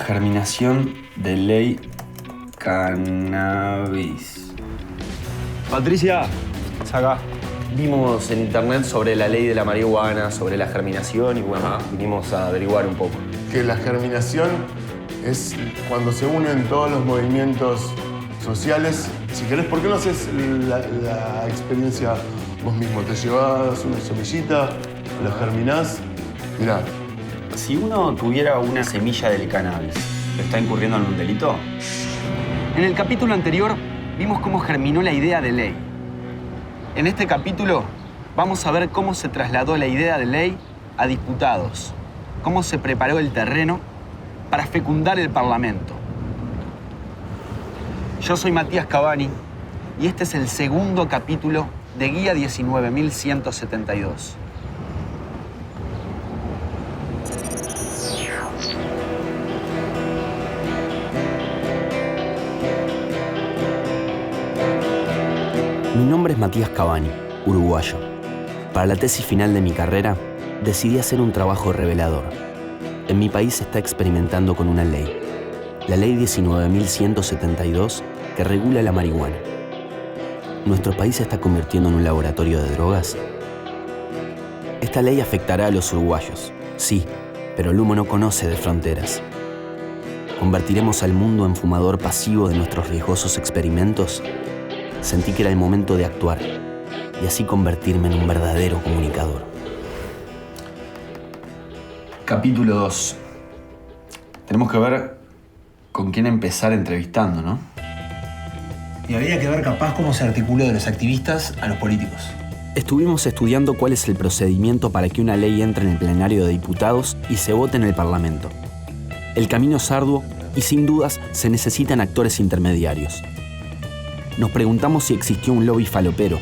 Germinación de ley cannabis. Patricia, saca. Vimos en internet sobre la ley de la marihuana, sobre la germinación y bueno, vinimos a averiguar un poco. Que la germinación es cuando se unen todos los movimientos sociales. Si querés, ¿por qué no haces la experiencia vos mismo? Te llevas una semillita, la germinás. Mirá. Si uno tuviera una semilla del cannabis, ¿está incurriendo en un delito? En el capítulo anterior vimos cómo germinó la idea de ley. En este capítulo vamos a ver cómo se trasladó la idea de ley a diputados, cómo se preparó el terreno para fecundar el Parlamento. Yo soy Matías Cavani y este es el segundo capítulo de Guía 19.172. Mi nombre es Matías Cavani, uruguayo. Para la tesis final de mi carrera, decidí hacer un trabajo revelador. En mi país se está experimentando con una ley, la Ley 19.172, que regula la marihuana. ¿Nuestro país se está convirtiendo en un laboratorio de drogas? Esta ley afectará a los uruguayos, sí, pero el humo no conoce de fronteras. ¿Convertiremos al mundo en fumador pasivo de nuestros riesgosos experimentos? Sentí que era el momento de actuar y así convertirme en un verdadero comunicador. Capítulo 2. Tenemos que ver con quién empezar entrevistando, ¿no? Y habría que ver capaz cómo se articuló de los activistas a los políticos. Estuvimos estudiando cuál es el procedimiento para que una ley entre en el plenario de diputados y se vote en el Parlamento. El camino es arduo y sin dudas se necesitan actores intermediarios. Nos preguntamos si existió un lobby falopero.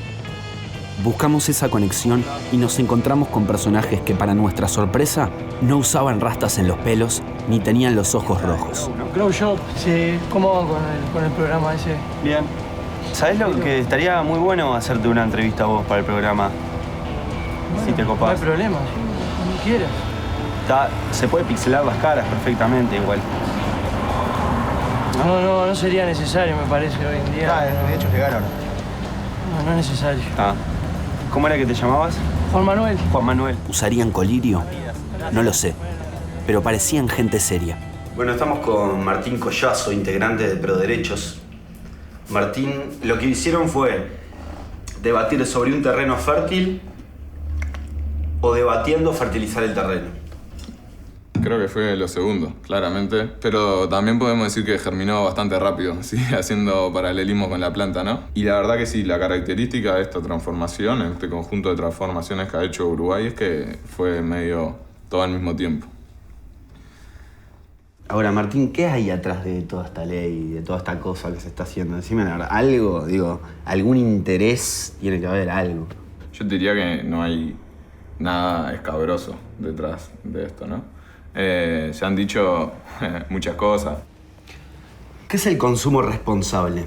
Buscamos esa conexión y nos encontramos con personajes que, para nuestra sorpresa, no usaban rastas en los pelos ni tenían los ojos rojos. Grow Shop, sí. ¿Cómo van con el programa ese? Bien. ¿Sabés lo que estaría muy bueno hacerte una entrevista a vos para el programa? Bueno, Si te copás. No hay problema, sí, cuando quieras. Se puede pixelar las caras perfectamente igual. No sería necesario, me parece, hoy en día. De hecho, llegaron. No es necesario. ¿Cómo era que te llamabas? Juan Manuel. Juan Manuel. ¿Usarían colirio? No lo sé, pero parecían gente seria. Bueno, estamos con Martín Collazo, integrante de ProDerechos. Martín, lo que hicieron fue debatir sobre un terreno fértil o debatiendo fertilizar el terreno. Creo que fue lo segundo, claramente. Pero también podemos decir que germinó bastante rápido, ¿sí? Haciendo paralelismo con la planta, ¿no? Y la verdad que sí, la característica de esta transformación, este conjunto de transformaciones que ha hecho Uruguay, es que fue medio todo al mismo tiempo. Ahora, Martín, ¿qué hay atrás de toda esta ley, de toda esta cosa que se está haciendo? Decime la verdad, algún interés tiene que haber, algo. Yo diría que no hay nada escabroso detrás de esto, ¿no? Se han dicho muchas cosas. ¿Qué es el consumo responsable?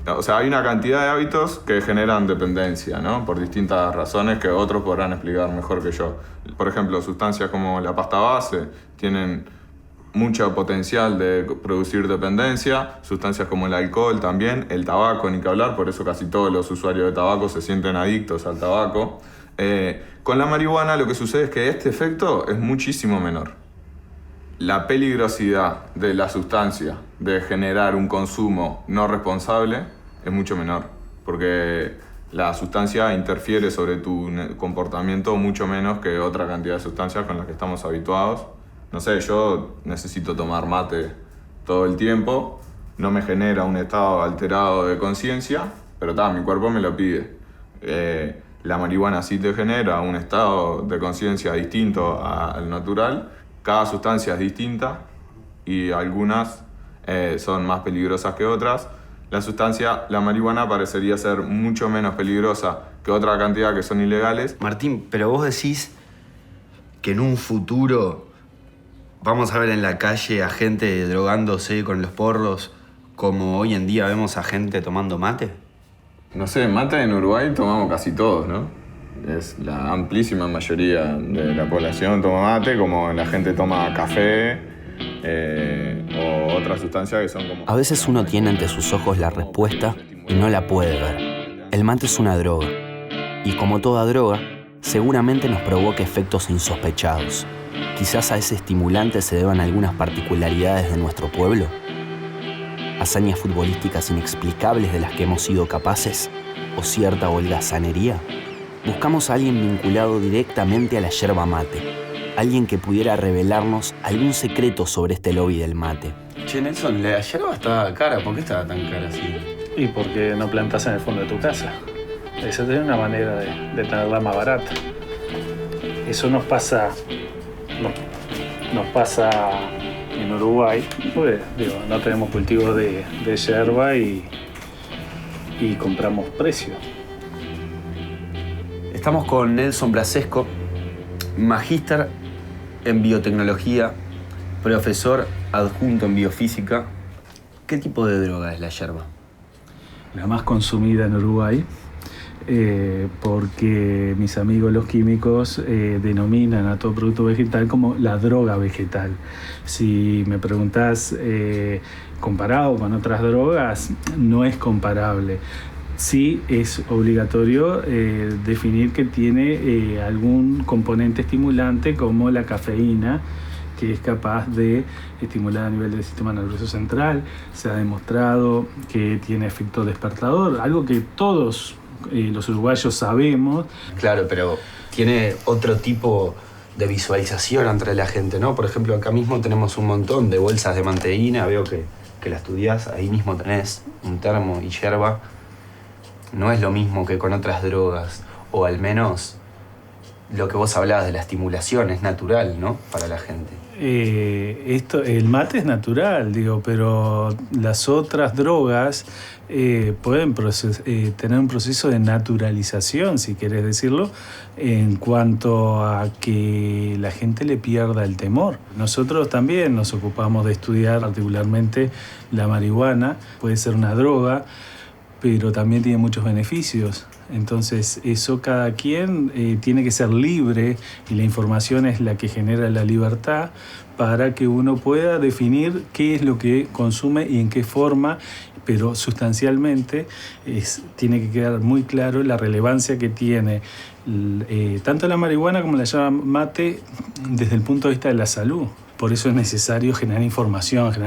O sea, hay una cantidad de hábitos que generan dependencia, ¿no? Por distintas razones que otros podrán explicar mejor que yo. Por ejemplo, sustancias como la pasta base tienen mucho potencial de producir dependencia. Sustancias como el alcohol también, el tabaco, ni que hablar, por eso casi todos los usuarios de tabaco se sienten adictos al tabaco. Con la marihuana lo que sucede es que este efecto es muchísimo menor. La peligrosidad de la sustancia de generar un consumo no responsable es mucho menor, porque la sustancia interfiere sobre tu comportamiento mucho menos que otra cantidad de sustancias con las que estamos habituados. No sé, yo necesito tomar mate todo el tiempo, no me genera un estado alterado de conciencia, pero mi cuerpo me lo pide. La marihuana sí te genera un estado de conciencia distinto al natural. Cada sustancia es distinta y algunas son más peligrosas que otras. La marihuana parecería ser mucho menos peligrosa que otra cantidad que son ilegales. Martín, pero vos decís que en un futuro vamos a ver en la calle a gente drogándose con los porros como hoy en día vemos a gente tomando mate. No sé, mate en Uruguay tomamos casi todos, ¿no? Es la amplísima mayoría de la población toma mate, como la gente toma café, o otras sustancias que son como... A veces uno tiene ante sus ojos la respuesta y no la puede ver. El mate es una droga. Y como toda droga, seguramente nos provoca efectos insospechados. Quizás a ese estimulante se deban algunas particularidades de nuestro pueblo. Hazañas futbolísticas inexplicables de las que hemos sido capaces, o cierta holgazanería. Buscamos a alguien vinculado directamente a la yerba mate. Alguien que pudiera revelarnos algún secreto sobre este lobby del mate. Che, Nelson, la yerba está cara. ¿Por qué está tan cara así? Y porque no plantas en el fondo de tu casa. Esa es una manera de tenerla más barata. Eso nos pasa en Uruguay, pues digo, no tenemos cultivos de yerba y compramos precio. Estamos con Nelson Blasesco, magíster en biotecnología, profesor adjunto en biofísica. ¿Qué tipo de droga es la yerba? La más consumida en Uruguay, porque mis amigos los químicos denominan a todo producto vegetal como la droga vegetal. Si me preguntás comparado con otras drogas, no es comparable. Sí es obligatorio definir que tiene algún componente estimulante como la cafeína, que es capaz de estimular a nivel del sistema nervioso central. Se ha demostrado que tiene efecto despertador, algo que todos los uruguayos sabemos. Claro, pero tiene otro tipo de visualización entre la gente, ¿no? Por ejemplo, acá mismo tenemos un montón de bolsas de manteína, veo que la estudiás, ahí mismo tenés un termo y yerba. No es lo mismo que con otras drogas, o al menos lo que vos hablabas de la estimulación es natural, ¿no? Para la gente. El mate es natural, digo, pero las otras drogas pueden tener un proceso de naturalización, si querés decirlo, en cuanto a que la gente le pierda el temor. Nosotros también nos ocupamos de estudiar particularmente la marihuana, puede ser una droga, pero también tiene muchos beneficios. Entonces, eso cada quien tiene que ser libre, y la información es la que genera la libertad para que uno pueda definir qué es lo que consume y en qué forma, pero sustancialmente tiene que quedar muy claro la relevancia que tiene tanto la marihuana como la yerba mate desde el punto de vista de la salud. Por eso es necesario generar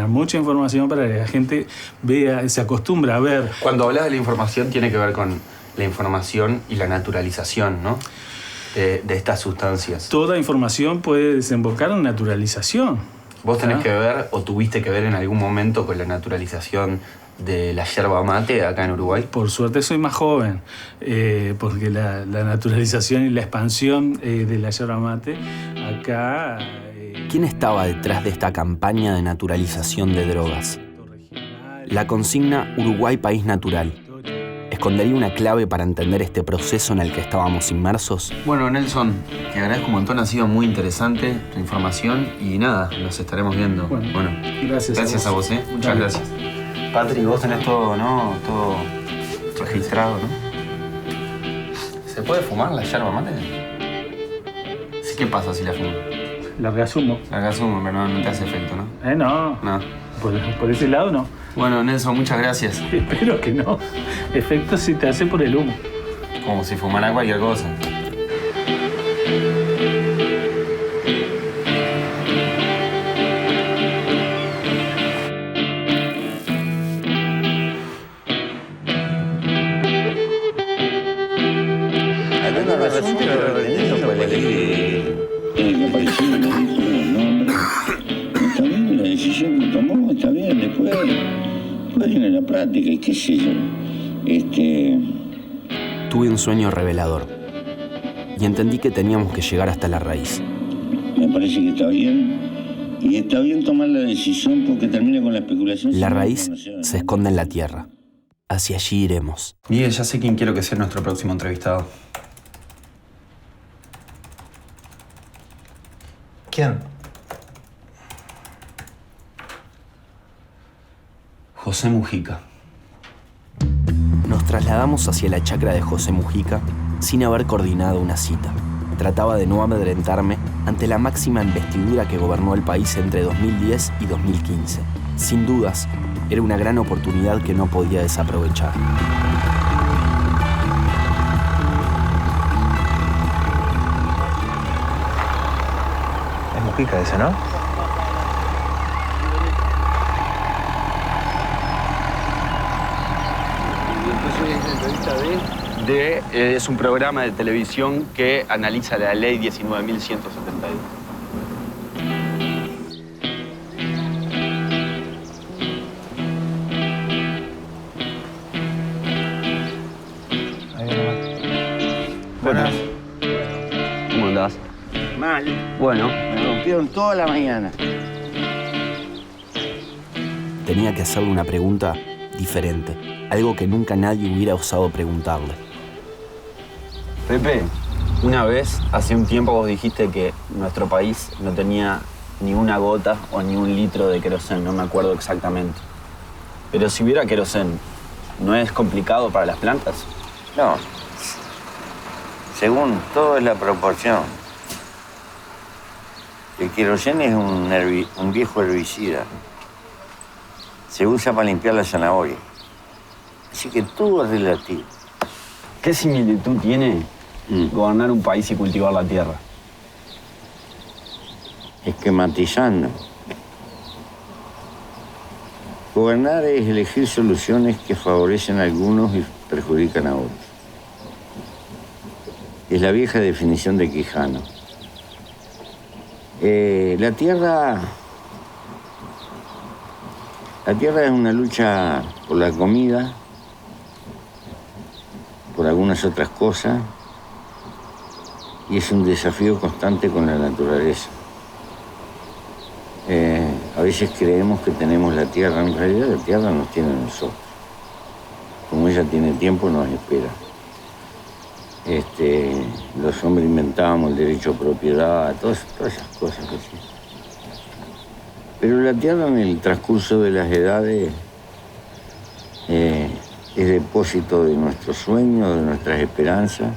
mucha información para que la gente vea, se acostumbre a ver. Cuando hablas de la información tiene que ver con la información y la naturalización, ¿no? De estas sustancias. Toda información puede desembocar en naturalización. ¿Vos tenés que ver o tuviste que ver en algún momento con la naturalización de la yerba mate acá en Uruguay? Por suerte soy más joven, porque la naturalización y la expansión de la yerba mate acá... ¿Quién estaba detrás de esta campaña de naturalización de drogas? La consigna Uruguay País Natural ¿escondería una clave para entender este proceso en el que estábamos inmersos? Bueno, Nelson, te agradezco un montón, ha sido muy interesante tu información y nada, nos estaremos viendo. Bueno, gracias a vos. Muchas gracias. Patri, vos tenés todo, ¿no? Todo registrado, ¿no? ¿Se puede fumar la yerba mate? Sí, ¿qué pasa si la fumo? Larga humo, pero no te hace efecto, ¿no? No. Por ese lado no. Bueno, Nelson, muchas gracias. Espero que no. Efecto sí te hace por el humo. Como si fumara cualquier cosa. Está bien, después viene la práctica y qué sé yo. Tuve un sueño revelador y entendí que teníamos que llegar hasta la raíz. Me parece que está bien, y está bien tomar la decisión porque termina con la especulación. La raíz se esconde en la tierra. Hacia allí iremos. Miguel, ya sé quién quiero que sea nuestro próximo entrevistado. ¿Quién? José Mujica. Nos trasladamos hacia la chacra de José Mujica sin haber coordinado una cita. trataba de no amedrentarme ante la máxima investidura que gobernó el país entre 2010 y 2015. Sin dudas, era una gran oportunidad que no podía desaprovechar. Es Mujica ese, ¿no? Es un programa de televisión que analiza la ley 19.172. Buenas. ¿Cómo andás? Mal. Bueno, Me rompieron toda la mañana. Tenía que hacerle una pregunta diferente, algo que nunca nadie hubiera osado preguntarle. Pepe, una vez, hace un tiempo vos dijiste que nuestro país no tenía ni una gota o ni un litro de queroseno, no me acuerdo exactamente. Pero si hubiera queroseno, ¿no es complicado para las plantas? No. Según todo es la proporción. El queroseno es un viejo herbicida. Se usa para limpiar la zanahoria. Así que todo es relativo. ¿Qué similitud tiene gobernar un país y cultivar la tierra? Esquematizando. Gobernar es elegir soluciones que favorecen a algunos y perjudican a otros. Es la vieja definición de Quijano. La tierra es una lucha por la comida, por algunas otras cosas, y es un desafío constante con la naturaleza. A veces creemos que tenemos la tierra, en realidad la tierra nos tiene a nosotros. Como ella tiene tiempo, nos espera. Los hombres inventábamos el derecho a propiedad, todas esas cosas así. Pero la tierra en el transcurso de las edades es depósito de nuestros sueños, de nuestras esperanzas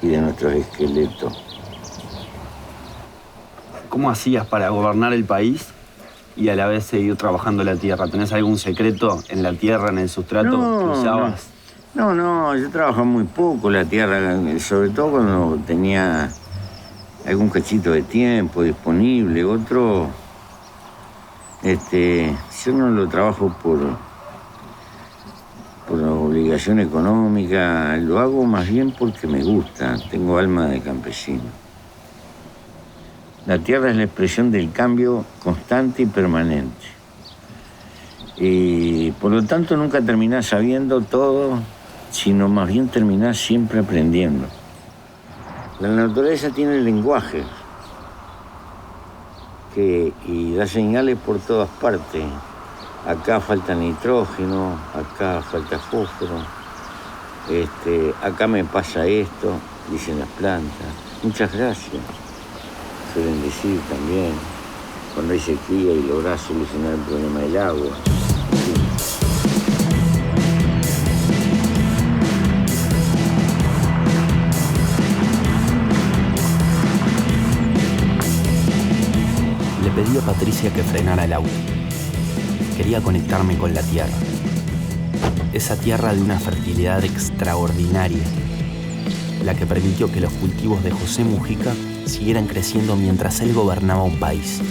y de nuestros esqueletos. ¿Cómo hacías para gobernar el país y a la vez seguir trabajando la tierra? ¿Tenés algún secreto en la tierra, en el sustrato que usabas? No, yo trabajaba muy poco la tierra, sobre todo cuando tenía algún cachito de tiempo disponible. Otro, yo no lo trabajo por obligación económica, lo hago más bien porque me gusta, tengo alma de campesino. La tierra es la expresión del cambio constante y permanente. Y por lo tanto nunca terminás sabiendo todo, sino más bien terminás siempre aprendiendo. La naturaleza tiene lenguaje y da señales por todas partes. Acá falta nitrógeno, acá falta fósforo, acá me pasa esto, dicen las plantas. Muchas gracias, suelen decir también, cuando hay sequía y lográs solucionar el problema del agua. Sí. Le pedí a Patricia que frenara el auto. Quería conectarme con la tierra. Esa tierra de una fertilidad extraordinaria, la que permitió que los cultivos de José Mujica siguieran creciendo mientras él gobernaba un país.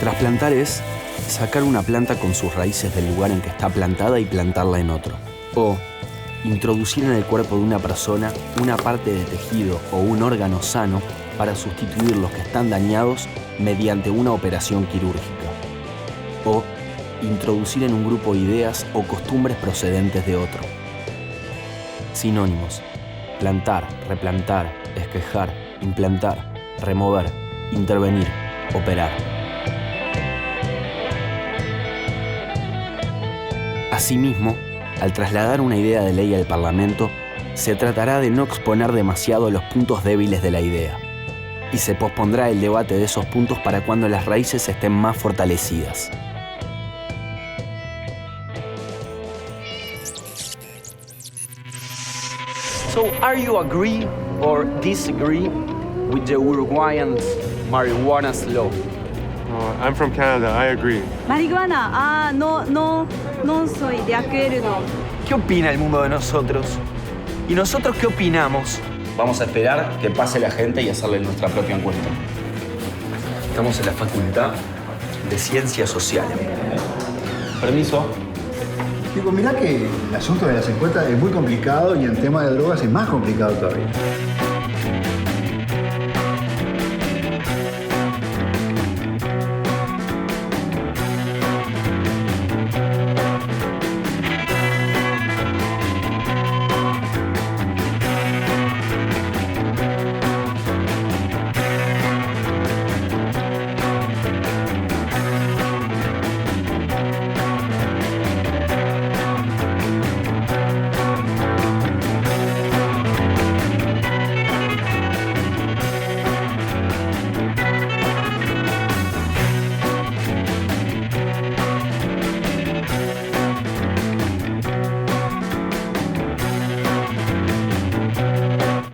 Trasplantar es sacar una planta con sus raíces del lugar en que está plantada y plantarla en otro. O introducir en el cuerpo de una persona una parte de tejido o un órgano sano para sustituir los que están dañados mediante una operación quirúrgica. O introducir en un grupo ideas o costumbres procedentes de otro. Sinónimos: plantar, replantar, esquejar, implantar, remover, intervenir, operar. Asimismo, al trasladar una idea de ley al Parlamento, se tratará de no exponer demasiado los puntos débiles de la idea, y se pospondrá el debate de esos puntos para cuando las raíces estén más fortalecidas. So, are you agree or disagree with the Uruguayan marijuana law? I'm from Canada, I agree. Marihuana, no soy de acuerdo. ¿Qué opina el mundo de nosotros? ¿Y nosotros qué opinamos? Vamos a esperar que pase la gente y hacerle nuestra propia encuesta. Estamos en la Facultad de Ciencias Sociales. Permiso. Digo, mirá que el asunto de las encuestas es muy complicado y en tema de drogas es más complicado todavía.